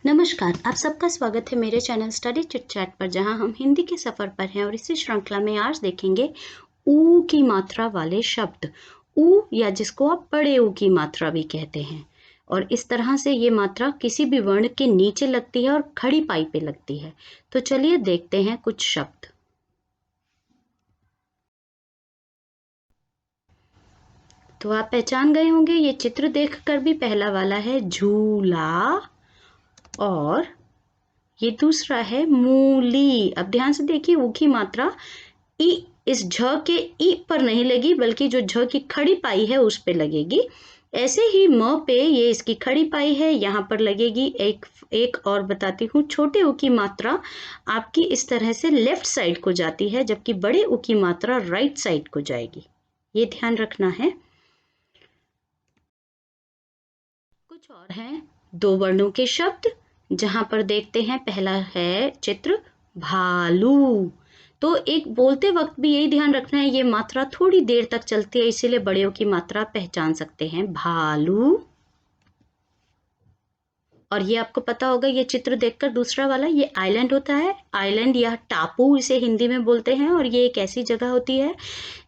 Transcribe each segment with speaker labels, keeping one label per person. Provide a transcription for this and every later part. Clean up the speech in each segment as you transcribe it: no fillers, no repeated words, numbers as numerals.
Speaker 1: नमस्कार, आप सबका स्वागत है मेरे चैनल स्टडी चिट चैट पर, जहां हम हिंदी के सफ़र पर हैं। और इसी श्रृंखला में आज देखेंगे ऊ की मात्रा वाले शब्द। ऊ, या जिसको आप बड़े ऊ की मात्रा भी कहते हैं, और इस तरह से ये मात्रा किसी भी वर्ण के नीचे लगती है और खड़ी पाई पे लगती है। तो चलिए देखते हैं कुछ शब्द। तो आप पहचान गए होंगे, ये चित्र देखकर भी। पहला वाला है झूला, और ये दूसरा है मूली। अब ध्यान से देखिए, ऊ की मात्रा ई इस झ के ई पर नहीं लगी, बल्कि जो झ की खड़ी पाई है उस पे लगेगी। ऐसे ही म पे ये इसकी खड़ी पाई है, यहाँ पर लगेगी। एक और बताती हूँ, छोटे ऊ की मात्रा आपकी इस तरह से लेफ्ट साइड को जाती है, जबकि बड़े ऊ की मात्रा राइट साइड को जाएगी। ये ध्यान रखना है। कुछ और हैं दो वर्णों के शब्द, जहां पर देखते हैं। पहला है चित्र भालू। तो एक बोलते वक्त भी यही ध्यान रखना है, ये मात्रा थोड़ी देर तक चलती है, इसीलिए बड़ेयों की मात्रा पहचान सकते हैं, भालू। और ये आपको पता होगा, ये चित्र देखकर, दूसरा वाला, ये आइलैंड होता है। आइलैंड या टापू इसे हिंदी में बोलते हैं, और ये एक ऐसी जगह होती है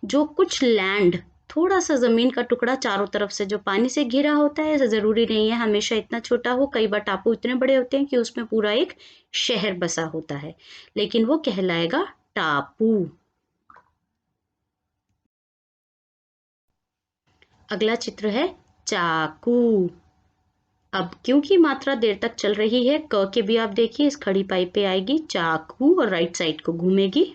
Speaker 1: जो कुछ लैंड, थोड़ा सा जमीन का टुकड़ा चारों तरफ से जो पानी से घिरा होता है। जरूरी नहीं है हमेशा इतना छोटा हो, कई बार टापू इतने बड़े होते हैं कि उसमें पूरा एक शहर बसा होता है, लेकिन वो कहलाएगा टापू। अगला चित्र है चाकू। अब क्योंकि मात्रा देर तक चल रही है, क के भी आप देखिए इस खड़ी पाई पे आएगी चाकू, और राइट साइड को घूमेगी।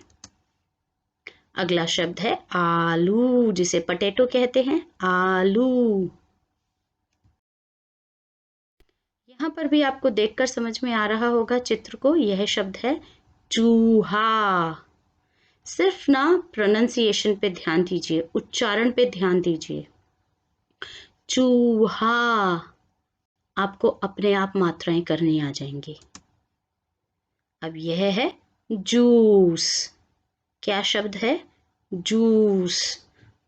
Speaker 1: अगला शब्द है आलू, जिसे पटेटो कहते हैं, आलू। यहाँ पर भी आपको देखकर समझ में आ रहा होगा चित्र को, यह शब्द है चूहा। सिर्फ ना प्रोनंसिएशन पे ध्यान दीजिए, उच्चारण पे ध्यान दीजिए। चूहा, आपको अपने आप मात्राएं करनी आ जाएंगी। अब यह है जूस। क्या शब्द है? जूस।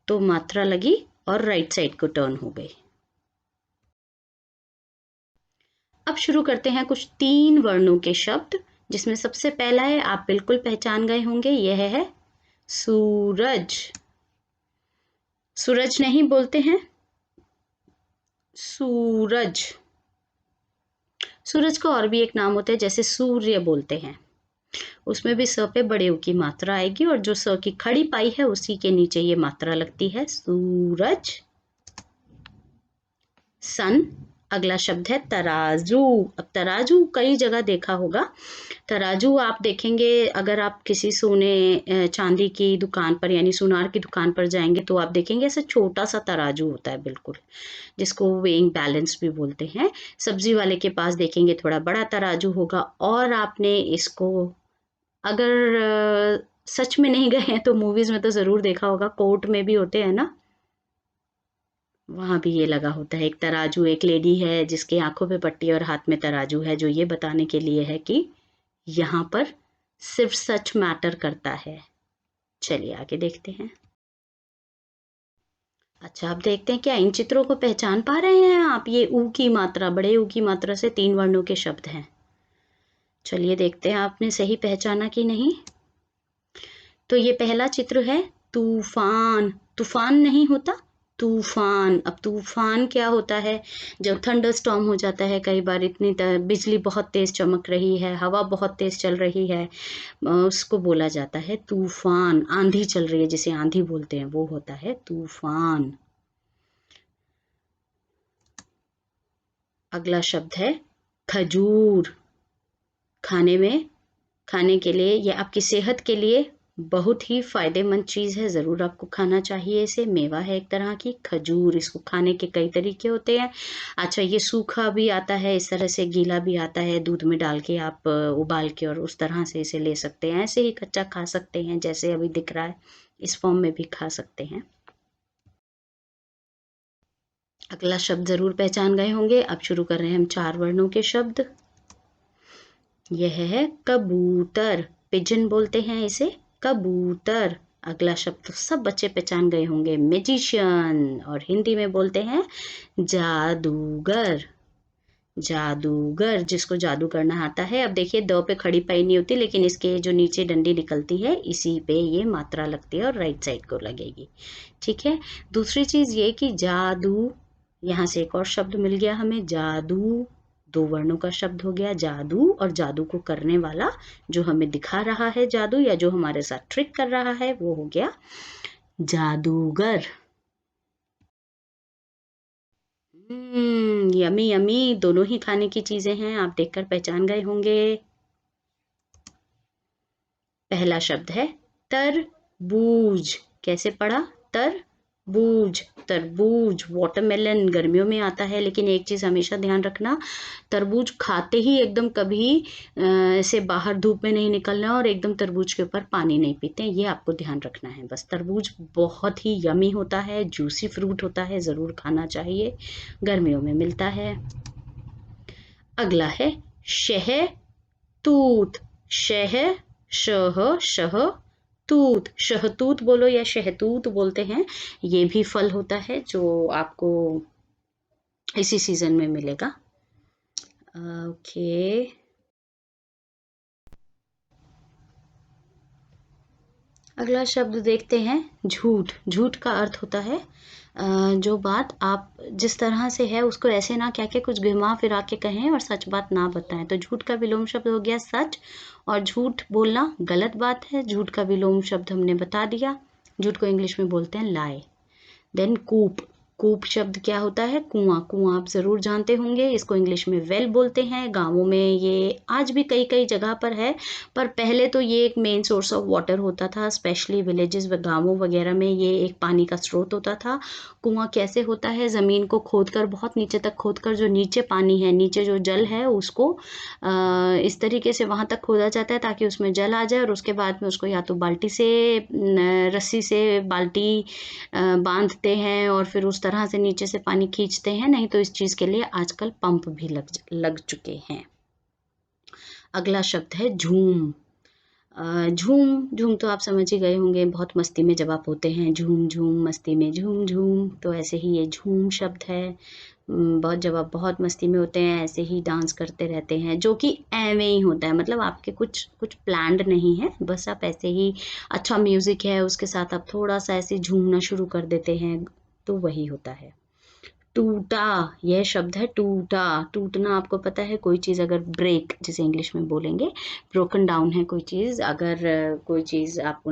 Speaker 1: तो मात्रा लगी और राइट साइड को टर्न हो गई। अब शुरू करते हैं कुछ तीन वर्णों के शब्द, जिसमें सबसे पहला है, आप बिल्कुल पहचान गए होंगे, यह है सूरज। सूरज नहीं बोलते हैं, सूरज। सूरज का और भी एक नाम होता है, जैसे सूर्य बोलते हैं, उसमें भी स पे बड़े ऊ की मात्रा आएगी, और जो स की खड़ी पाई है उसी के नीचे ये मात्रा लगती है, सूरज। सन। अगला शब्द है तराजू। अब तराजू कई जगह देखा होगा। तराजू आप देखेंगे, अगर आप किसी सोने चांदी की दुकान पर, यानी सुनार की दुकान पर जाएंगे, तो आप देखेंगे ऐसे छोटा सा तराजू होता है बिल्कुल, जिसको वेइंग बैलेंस भी बोलते हैं। सब्जी वाले के पास देखेंगे थोड़ा बड़ा तराजू होगा। और आपने इसको, अगर सच में नहीं गए हैं तो मूवीज में तो जरूर देखा होगा, कोर्ट में भी होते हैं ना, वहां भी ये लगा होता है। एक तराजू, एक लेडी है जिसके आंखों पे पट्टी और हाथ में तराजू है, जो ये बताने के लिए है कि यहाँ पर सिर्फ सच मैटर करता है। चलिए आगे देखते हैं। अच्छा, अब देखते हैं क्या इन चित्रों को पहचान पा रहे हैं आप। ये ऊ की मात्रा, बड़े ऊ की मात्रा से तीन वर्णों के शब्द हैं। चलिए देखते हैं आपने सही पहचाना कि नहीं। तो ये पहला चित्र है तूफान। तूफान नहीं होता, तूफान। अब तूफान क्या होता है? जब थंडर स्टॉर्म हो जाता है, कई बार इतनी बिजली बहुत तेज चमक रही है, हवा बहुत तेज चल रही है, उसको बोला जाता है तूफान। आंधी चल रही है, जिसे आंधी बोलते हैं, वो होता है तूफान। अगला शब्द है खजूर। खाने के लिए, या आपकी सेहत के लिए बहुत ही फायदेमंद चीज है, जरूर आपको खाना चाहिए इसे। मेवा है एक तरह की खजूर, इसको खाने के कई तरीके होते हैं। अच्छा, ये सूखा भी आता है इस तरह से, गीला भी आता है, दूध में डाल के आप उबाल के, और उस तरह से इसे ले सकते हैं। ऐसे ही कच्चा खा सकते हैं, जैसे अभी दिख रहा है, इस फॉर्म में भी खा सकते हैं। अगला शब्द जरूर पहचान गए होंगे। अब शुरू कर रहे हैं हम चार वर्णों के शब्द। यह है कबूतर। पिजन बोलते हैं इसे, कबूतर। अगला शब्द तो सब बच्चे पहचान गए होंगे, मैजिशियन, और हिंदी में बोलते हैं जादूगर। जादूगर, जिसको जादू करना आता है। अब देखिए द पे खड़ी पाई नहीं होती, लेकिन इसके जो नीचे डंडी निकलती है इसी पे ये मात्रा लगती है और राइट साइड को लगेगी। ठीक है। दूसरी चीज ये कि जादू, यहाँ से एक और शब्द मिल गया हमें, जादू, दो वर्णों का शब्द हो गया जादू, और जादू को करने वाला जो हमें दिखा रहा है जादू, या जो हमारे साथ ट्रिक कर रहा है, वो हो गया जादूगर। यमी यमी, दोनों ही खाने की चीजें हैं, आप देखकर पहचान गए होंगे। पहला शब्द है तरबूज। कैसे पढ़ा? तरबूज, तरबूज। वाटरमेलन गर्मियों में आता है, लेकिन एक चीज हमेशा ध्यान रखना, तरबूज खाते ही एकदम कभी ऐसे बाहर धूप में नहीं निकलना और एकदम तरबूज के ऊपर पानी नहीं पीते, ये आपको ध्यान रखना है बस। तरबूज बहुत ही यमी होता है, जूसी फ्रूट होता है, जरूर खाना चाहिए, गर्मियों में मिलता है। अगला है शहतूत। शह, शह, शह, तूत, शहतूत बोलो या शहतूत बोलते हैं। ये भी फल होता है जो आपको इसी सीजन में मिलेगा। ओके। अगला शब्द देखते हैं झूठ। झूठ का अर्थ होता है जो बात आप जिस तरह से है उसको ऐसे ना कह के कुछ घुमा फिरा के कहें और सच बात ना बताएं। तो झूठ का विलोम शब्द हो गया सच, और झूठ बोलना गलत बात है, झूठ का विलोम शब्द हमने बता दिया। झूठ को इंग्लिश में बोलते हैं लाई। देन कूप। कूप शब्द क्या होता है? कुआं। कुआं आप जरूर जानते होंगे, इसको इंग्लिश में वेल बोलते हैं। गांवों में ये आज भी कई कई जगह पर है, पर पहले तो ये एक मेन सोर्स ऑफ वाटर होता था, स्पेशली विलेजेस व गांवों वगैरह में ये एक पानी का स्रोत होता था। कुआं कैसे होता है? जमीन को खोदकर, बहुत नीचे तक खोदकर, जो नीचे पानी है, नीचे जो जल है, उसको इस तरीके से वहां तक खोदा जाता है ताकि उसमें जल आ जाए, और उसके बाद में उसको या तो बाल्टी से रस्सी से बाल्टी बांधते हैं और फिर उस तरह से नीचे से पानी खींचते हैं, नहीं तो इस चीज के लिए आजकल पंप भी लग चुके हैं। अगला शब्द है झूम। झूम, झूम तो आप समझ ही गए होंगे, बहुत मस्ती में जब आप होते हैं, झूम झूम मस्ती में झूम झूम, तो ऐसे ही ये झूम शब्द है। बहुत जब आप बहुत मस्ती में होते हैं ऐसे ही डांस करते रहते हैं, जो कि ऐवे ही होता है, मतलब आपके कुछ कुछ प्लान्ड नहीं है, बस आप ऐसे ही, अच्छा म्यूजिक है उसके साथ आप थोड़ा सा ऐसे झूमना शुरू कर देते हैं, तो वही होता है। टूटा, यह शब्द है टूटा। टूटना आपको पता है, कोई चीज़ अगर ब्रेक, जिसे इंग्लिश में बोलेंगे ब्रोकन डाउन है कोई चीज़, अगर कोई चीज़ आप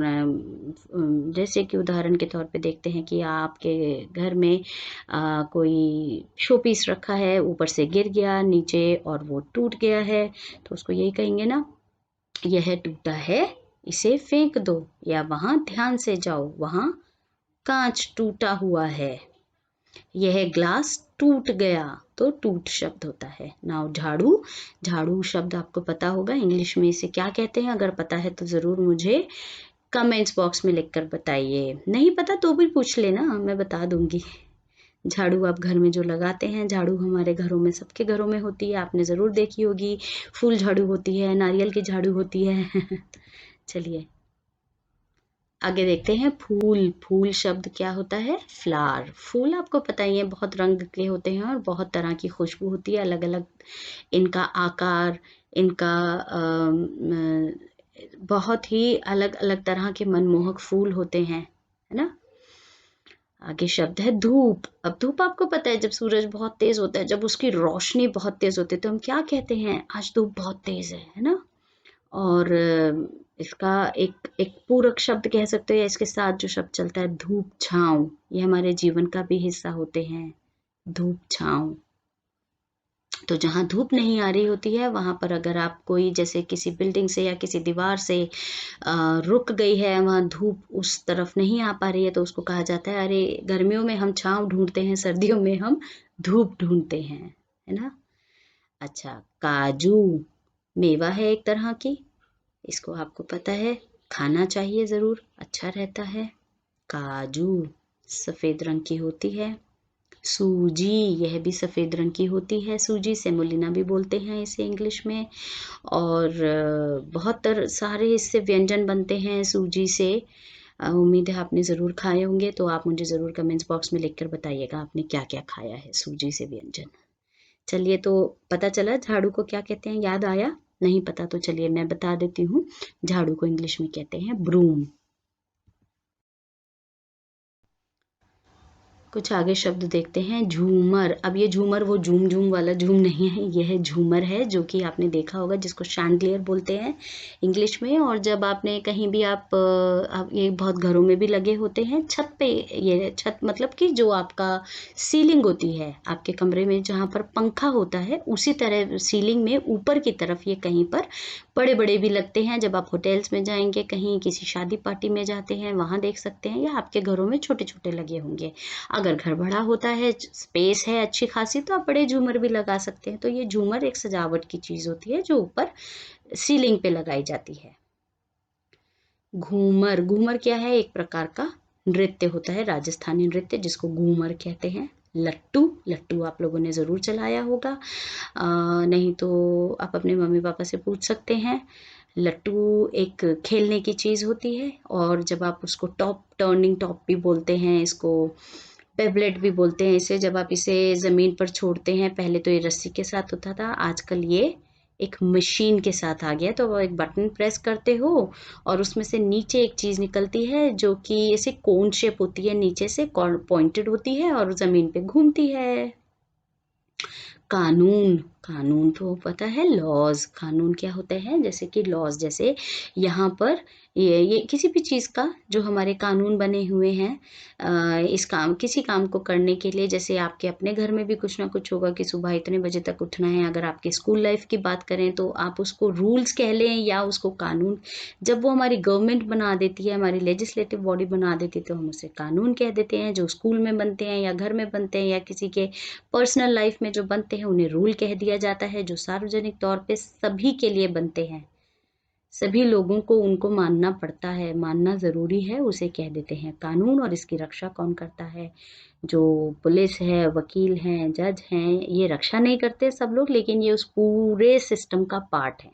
Speaker 1: जैसे कि उदाहरण के तौर पे देखते हैं कि आपके घर में कोई शो पीस रखा है, ऊपर से गिर गया नीचे और वो टूट गया है, तो उसको यही कहेंगे ना, यह टूटा है, इसे फेंक दो, या वहां ध्यान से जाओ, वहां कांच टूटा हुआ है, यह ग्लास टूट गया, तो टूट शब्द होता है। नाउ झाड़ू। झाड़ू शब्द आपको पता होगा, इंग्लिश में इसे क्या कहते हैं? अगर पता है तो जरूर मुझे कमेंट्स बॉक्स में लिखकर बताइए, नहीं पता तो भी पूछ लेना, मैं बता दूंगी। झाड़ू आप घर में जो लगाते हैं, झाड़ू हमारे घरों में, सबके घरों में होती है, आपने जरूर देखी होगी। फूल झाड़ू होती है, नारियल की झाड़ू होती है। चलिए आगे देखते हैं फूल। फूल शब्द क्या होता है? फ्लावर। फूल आपको पता ही है, बहुत रंग के होते हैं और बहुत तरह की खुशबू होती है, अलग अलग इनका आकार, इनका बहुत ही अलग अलग तरह के मनमोहक फूल होते हैं, है ना। आगे शब्द है धूप। अब धूप आपको पता है, जब सूरज बहुत तेज होता है, जब उसकी रोशनी बहुत तेज होती है, तो हम क्या कहते हैं? आज धूप बहुत तेज है ना। और इसका एक एक पूरक शब्द कह सकते हो, या इसके साथ जो शब्द चलता है धूप छांव, ये हमारे जीवन का भी हिस्सा होते हैं, धूप छांव। तो जहाँ धूप नहीं आ रही होती है वहां पर अगर आप कोई, जैसे किसी बिल्डिंग से या किसी दीवार से रुक गई है, वहां धूप उस तरफ नहीं आ पा रही है, तो उसको कहा जाता है, अरे गर्मियों में हम छांव ढूंढते हैं, सर्दियों में हम धूप ढूंढते हैं, है ना। अच्छा, काजू मेवा है एक तरह की, इसको आपको पता है, खाना चाहिए जरूर, अच्छा रहता है। काजू सफेद रंग की होती है। सूजी, यह भी सफेद रंग की होती है, सूजी सेमोलिना भी बोलते हैं इसे इंग्लिश में। और बहुत सारे इससे व्यंजन बनते हैं सूजी से। उम्मीद है आपने ज़रूर खाए होंगे, तो आप मुझे ज़रूर कमेंट्स बॉक्स में लिखकर बताइएगा आपने क्या क्या खाया है सूजी से व्यंजन। चलिए, तो पता चला झाड़ू को क्या कहते हैं, याद आया? नहीं पता तो चलिए मैं बता देती हूँ। झाड़ू को इंग्लिश में कहते हैं ब्रूम। कुछ आगे शब्द देखते हैं। झूमर। अब ये झूमर वो झूम झूम वाला झूम नहीं है, यह झूमर है, जो कि आपने देखा होगा, जिसको शैंडलियर बोलते हैं इंग्लिश में। और जब आपने कहीं भी आप ये बहुत घरों में भी लगे होते हैं छत पे। ये छत मतलब कि जो आपका सीलिंग होती है आपके कमरे में, जहाँ पर पंखा होता है, उसी तरह सीलिंग में ऊपर की तरफ ये कहीं पर बड़े बड़े भी लगते हैं। जब आप होटल्स में जाएंगे, कहीं किसी शादी पार्टी में जाते हैं, वहां देख सकते हैं, या आपके घरों में छोटे छोटे लगे होंगे। अगर घर बड़ा होता है, स्पेस है अच्छी खासी, तो आप बड़े झूमर भी लगा सकते हैं। तो ये झूमर एक सजावट की चीज होती है जो ऊपर सीलिंग पे लगाई जाती है। घूमर। घूमर क्या है? एक प्रकार का नृत्य होता है, राजस्थानी नृत्य, जिसको घूमर कहते हैं। लट्टू। लट्टू आप लोगों ने जरूर चलाया होगा, नहीं तो आप अपने मम्मी पापा से पूछ सकते हैं। लट्टू एक खेलने की चीज होती है, और जब आप उसको टॉप, टर्निंग टॉप भी बोलते हैं इसको, पेबलेट भी बोलते हैं इसे, जब आप इसे ज़मीन पर छोड़ते हैं, पहले तो ये रस्सी के साथ होता था, आजकल ये एक मशीन के साथ आ गया। तो वो एक बटन प्रेस करते हो और उसमें से नीचे एक चीज़ निकलती है जो कि ऐसे कोन शेप होती है, नीचे से पॉइंटेड होती है और ज़मीन पे घूमती है। कानून। कानून तो पता है, लॉज। कानून क्या होता है? जैसे कि लॉज, जैसे यहाँ पर ये किसी भी चीज़ का जो हमारे कानून बने हुए हैं, इस काम, किसी काम को करने के लिए, जैसे आपके अपने घर में भी कुछ ना कुछ होगा कि सुबह इतने बजे तक उठना है। अगर आपके स्कूल लाइफ की बात करें तो आप उसको रूल्स कह लें या उसको कानून। जब वो हमारी गवर्नमेंट बना देती है, हमारी लेजिस्लेटिव बॉडी बना देती है, तो हम उसे कानून कह देते हैं। जो स्कूल में बनते हैं या घर में बनते हैं या किसी के पर्सनल लाइफ में जो बनते हैं, उन्हें रूल कह दिया जाता है। जो सार्वजनिक तौर पे सभी के लिए बनते हैं, सभी लोगों को उनको मानना पड़ता है, मानना ज़रूरी है, उसे कह देते हैं कानून। और इसकी रक्षा कौन करता है? जो पुलिस है, वकील हैं, जज हैं, ये रक्षा नहीं करते सब लोग, लेकिन ये उस पूरे सिस्टम का पार्ट है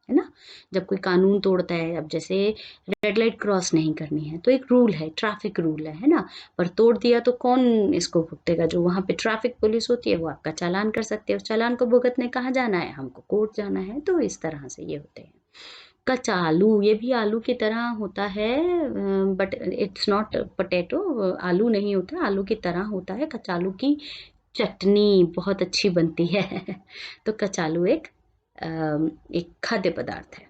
Speaker 1: ना। जब कोई कानून तोड़ता है, अब जैसे रेड लाइट क्रॉस नहीं करनी है, तो एक रूल है, ट्रैफिक रूल है ना, पर तोड़ दिया तो कौन इसको भुगतेगा? जो वहां पे ट्रैफिक पुलिस होती है, वो आपका चालान कर सकते हैं। उस चालान को भुगतने कहाँ जाना है? हमको कोर्ट जाना है। तो इस तरह से ये होते हैं। कचालू। ये भी आलू की तरह होता है, बट इट्स नॉट पोटैटो। आलू नहीं होता, आलू की तरह होता है। कचालू की चटनी बहुत अच्छी बनती है। तो कचालू एक खाद्य पदार्थ है।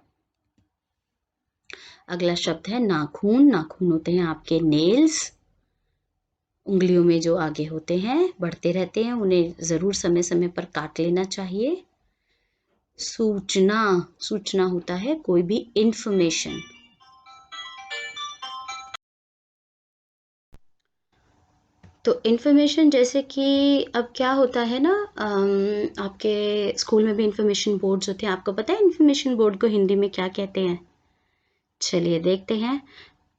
Speaker 1: अगला शब्द है नाखून। नाखून होते हैं आपके नेल्स, उंगलियों में जो आगे होते हैं, बढ़ते रहते हैं, उन्हें जरूर समय समय पर काट लेना चाहिए। सूचना। सूचना होता है कोई भी इंफॉर्मेशन। तो इन्फॉर्मेशन जैसे कि अब क्या होता है ना, आपके स्कूल में भी इन्फॉर्मेशन बोर्ड्स होते हैं। आपको पता है इन्फॉर्मेशन बोर्ड को हिंदी में क्या कहते हैं? चलिए देखते हैं।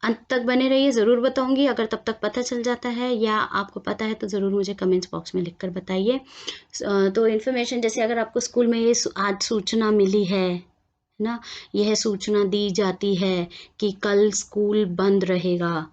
Speaker 1: अंत तक बने रहिए, ज़रूर बताऊंगी। अगर तब तक पता चल जाता है या आपको पता है तो ज़रूर मुझे कमेंट्स बॉक्स में लिखकर बताइए। तो इन्फॉर्मेशन, जैसे अगर आपको स्कूल में ये आज सूचना मिली है ना, यह सूचना दी जाती है कि कल स्कूल बंद रहेगा,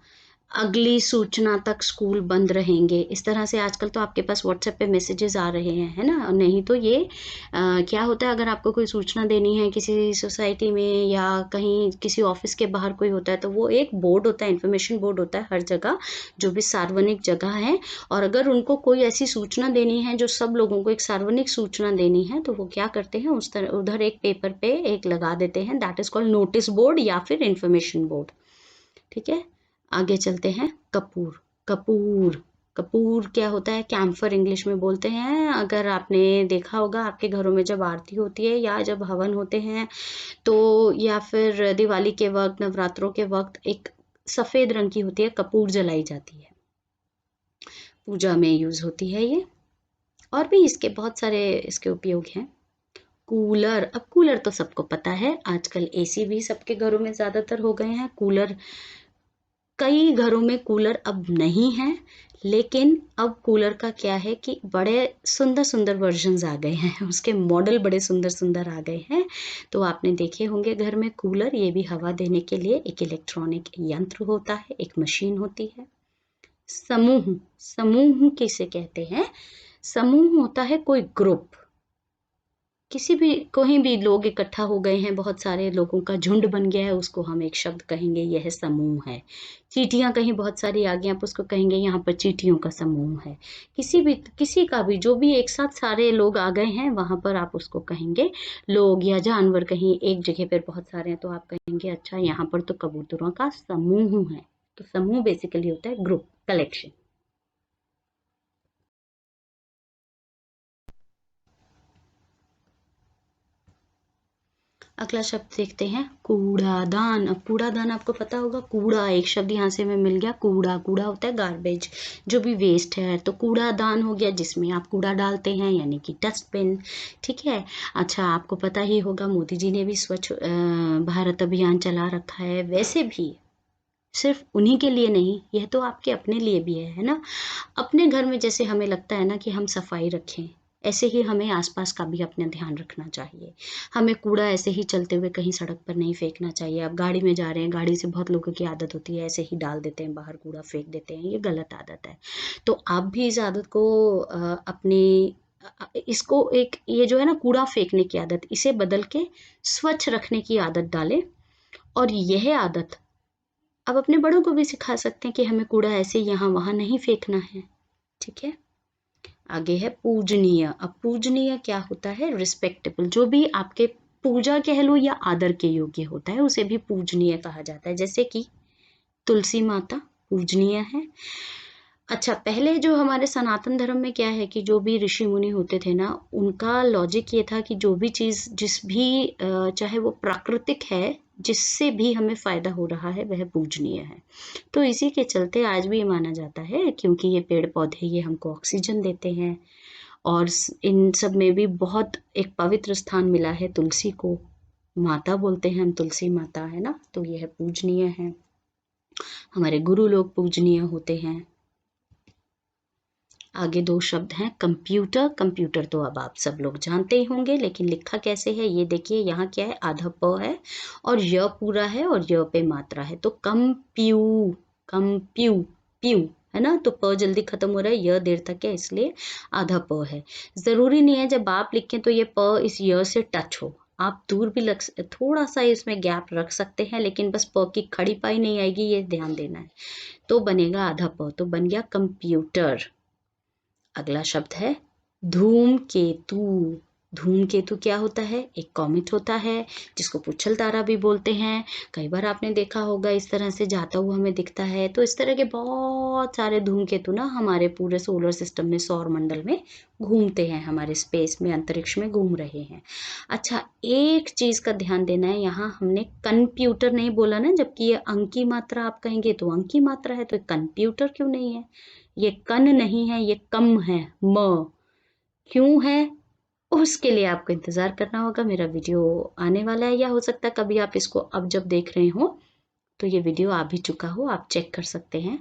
Speaker 1: अगली सूचना तक स्कूल बंद रहेंगे। इस तरह से आजकल तो आपके पास व्हाट्सएप पे मैसेजेस आ रहे हैं, है ना। नहीं तो ये क्या होता है, अगर आपको कोई सूचना देनी है किसी सोसाइटी में या कहीं किसी ऑफिस के बाहर कोई होता है, तो वो एक बोर्ड होता है, इन्फॉर्मेशन बोर्ड होता है हर जगह, जो भी सार्वजनिक जगह है। और अगर उनको कोई ऐसी सूचना देनी है जो सब लोगों को एक सार्वजनिक सूचना देनी है, तो वो क्या करते हैं, उस तरह उधर एक पेपर पे एक लगा देते हैं, that is called notice board या फिर इन्फॉर्मेशन बोर्ड। ठीक है, आगे चलते हैं। कपूर। कपूर। कपूर क्या होता है? कैम्फर इंग्लिश में बोलते हैं। अगर आपने देखा होगा आपके घरों में जब आरती होती है या जब हवन होते हैं, तो या फिर दिवाली के वक्त, नवरात्रों के वक्त, एक सफेद रंग की होती है, कपूर जलाई जाती है, पूजा में यूज होती है ये। और भी इसके बहुत सारे इसके उपयोग हैं। कूलर। अब कूलर तो सबको पता है, आजकल एसी भी सबके घरों में ज्यादातर हो गए हैं। कूलर, कई घरों में कूलर अब नहीं है, लेकिन अब कूलर का क्या है कि बड़े सुंदर सुंदर वर्जन्स आ गए हैं, उसके मॉडल बड़े सुंदर सुंदर आ गए हैं। तो आपने देखे होंगे घर में कूलर, ये भी हवा देने के लिए एक इलेक्ट्रॉनिक यंत्र होता है, एक मशीन होती है। समूह। समूह किसे कहते हैं? समूह होता है कोई ग्रुप, किसी भी कहीं भी लोग इकट्ठा हो गए हैं, बहुत सारे लोगों का झुंड बन गया है, उसको हम एक शब्द कहेंगे, यह समूह है। चींटियां कहीं बहुत सारी आ गई, आप उसको कहेंगे यहाँ पर चींटियों का समूह है। किसी का भी जो भी एक साथ सारे लोग आ गए हैं वहां पर आप उसको कहेंगे लोग, या जानवर कहीं एक जगह पर बहुत सारे हैं तो आप कहेंगे अच्छा यहाँ पर तो कबूतरों का समूह है। तो समूह बेसिकली होता है ग्रुप, कलेक्शन। अगला शब्द देखते हैं कूड़ादान। अब कूड़ादान आपको पता होगा, कूड़ा एक शब्द यहाँ से हमें मिल गया, कूड़ा, कूड़ा होता है गार्बेज, जो भी वेस्ट है। तो कूड़ादान हो गया जिसमें आप कूड़ा डालते हैं, यानी कि डस्टबिन। ठीक है। अच्छा, आपको पता ही होगा मोदी जी ने भी स्वच्छ भारत अभियान चला रखा है। वैसे भी सिर्फ उन्हीं के लिए नहीं, यह तो आपके अपने लिए भी है ना। अपने घर में जैसे हमें लगता है ना कि हम सफाई रखें, ऐसे ही हमें आसपास का भी अपना ध्यान रखना चाहिए। हमें कूड़ा ऐसे ही चलते हुए कहीं सड़क पर नहीं फेंकना चाहिए। आप गाड़ी में जा रहे हैं, गाड़ी से बहुत लोगों की आदत होती है ऐसे ही डाल देते हैं बाहर, कूड़ा फेंक देते हैं, ये गलत आदत है। तो आप भी इस आदत को इसको एक, ये जो है ना कूड़ा फेंकने की आदत, इसे बदल के स्वच्छ रखने की आदत डालें। और यह आदत आप अपने बड़ों को भी सिखा सकते हैं कि हमें कूड़ा ऐसे यहाँ वहाँ नहीं फेंकना है। ठीक है। आगे है पूजनीय। अब पूजनीय क्या होता है? रिस्पेक्टेबल, जो भी आपके पूजा कह लो या आदर के योग्य होता है उसे भी पूजनीय कहा जाता है। जैसे कि तुलसी माता पूजनीय है। अच्छा, पहले जो हमारे सनातन धर्म में क्या है कि जो भी ऋषि मुनि होते थे ना, उनका लॉजिक ये था कि जो भी चीज़ जिस भी चाहे वो प्राकृतिक है, जिससे भी हमें फायदा हो रहा है वह पूजनीय है। तो इसी के चलते आज भी ये माना जाता है, क्योंकि ये पेड़ पौधे ये हमको ऑक्सीजन देते हैं, और इन सब में भी बहुत एक पवित्र स्थान मिला है तुलसी को। माता बोलते हैं हम, तुलसी माता है ना, तो यह पूजनीय है। हमारे गुरु लोग पूजनीय होते हैं। आगे दो शब्द हैं कंप्यूटर। कंप्यूटर तो अब आप सब लोग जानते ही होंगे, लेकिन लिखा कैसे है ये देखिए। यहाँ क्या है? आधा प है और य पूरा है और य पे मात्रा है, तो कंप्यू, कंप्यू, प्यू है ना। तो प जल्दी खत्म हो रहा है, य देर तक है, इसलिए आधा प है। जरूरी नहीं है जब आप लिखें तो ये प इस य से टच हो, आप दूर भी थोड़ा सा इसमें गैप रख सकते हैं, लेकिन बस प की खड़ी पाई नहीं आएगी, ये ध्यान देना है। तो बनेगा आधा प, तो बन गया कंप्यूटर। अगला शब्द है धूमकेतु। धूमकेतु क्या होता है? एक कॉमेट होता है जिसको पुच्छल तारा भी बोलते हैं। कई बार आपने देखा होगा इस तरह से जाता हुआ हमें दिखता है। तो इस तरह के बहुत सारे धूमकेतु ना हमारे पूरे सोलर सिस्टम में, सौर मंडल में घूमते हैं, हमारे स्पेस में, अंतरिक्ष में घूम रहे हैं। अच्छा, एक चीज का ध्यान देना है, यहाँ हमने कंप्यूटर नहीं बोला ना, जबकि ये अंक की मात्रा आप कहेंगे तो अंक की मात्रा है, तो कंप्यूटर क्यों नहीं है? ये कन नहीं है, ये कम है, म। क्यों है? उसके लिए आपको इंतजार करना होगा, मेरा वीडियो आने वाला है, या हो सकता है कभी आप इसको अब जब देख रहे हो तो ये वीडियो आ भी चुका हो, आप चेक कर सकते हैं।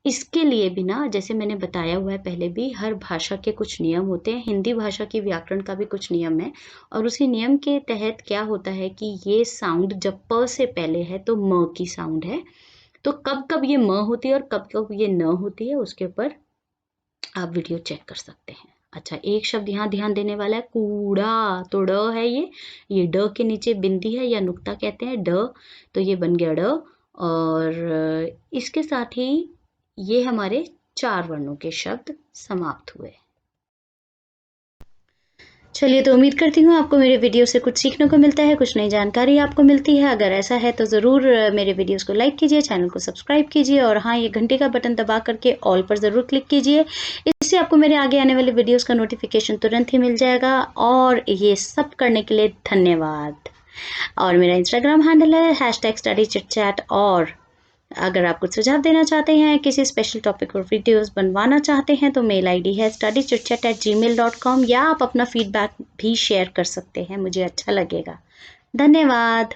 Speaker 1: इसके लिए भी ना, जैसे मैंने बताया हुआ है पहले भी, हर भाषा के कुछ नियम होते हैं। हिंदी भाषा की व्याकरण का भी कुछ नियम है, और उसी नियम के तहत क्या होता है कि ये साउंड जब प से पहले है तो म की साउंड है, तो कब कब ये म होती है और कब कब ये न होती है, उसके ऊपर आप वीडियो चेक कर सकते हैं। अच्छा, एक शब्द यहाँ ध्यान देने वाला है कूड़ा। तो ड है ये ड के नीचे बिंदी है या नुक्ता कहते हैं, ड, तो ये बन गया ड। और इसके साथ ही ये हमारे 4 वर्णों के शब्द समाप्त हुए। चलिए, तो उम्मीद करती हूँ आपको मेरे वीडियो से कुछ सीखने को मिलता है, कुछ नई जानकारी आपको मिलती है। अगर ऐसा है तो ज़रूर मेरे वीडियोस को लाइक कीजिए, चैनल को सब्सक्राइब कीजिए, और हाँ, ये घंटे का बटन दबा करके ऑल पर ज़रूर क्लिक कीजिए। इससे आपको मेरे आगे आने वाले वीडियोस का नोटिफिकेशन तुरंत ही मिल जाएगा। और ये सब करने के लिए धन्यवाद। और मेरा इंस्टाग्राम हैंडल है #studychitchat। और अगर आप कुछ सुझाव देना चाहते हैं, किसी स्पेशल टॉपिक पर वीडियोस बनवाना चाहते हैं, तो मेल आईडी है studychitchat@gmail.com, या आप अपना फीडबैक भी शेयर कर सकते हैं, मुझे अच्छा लगेगा। धन्यवाद।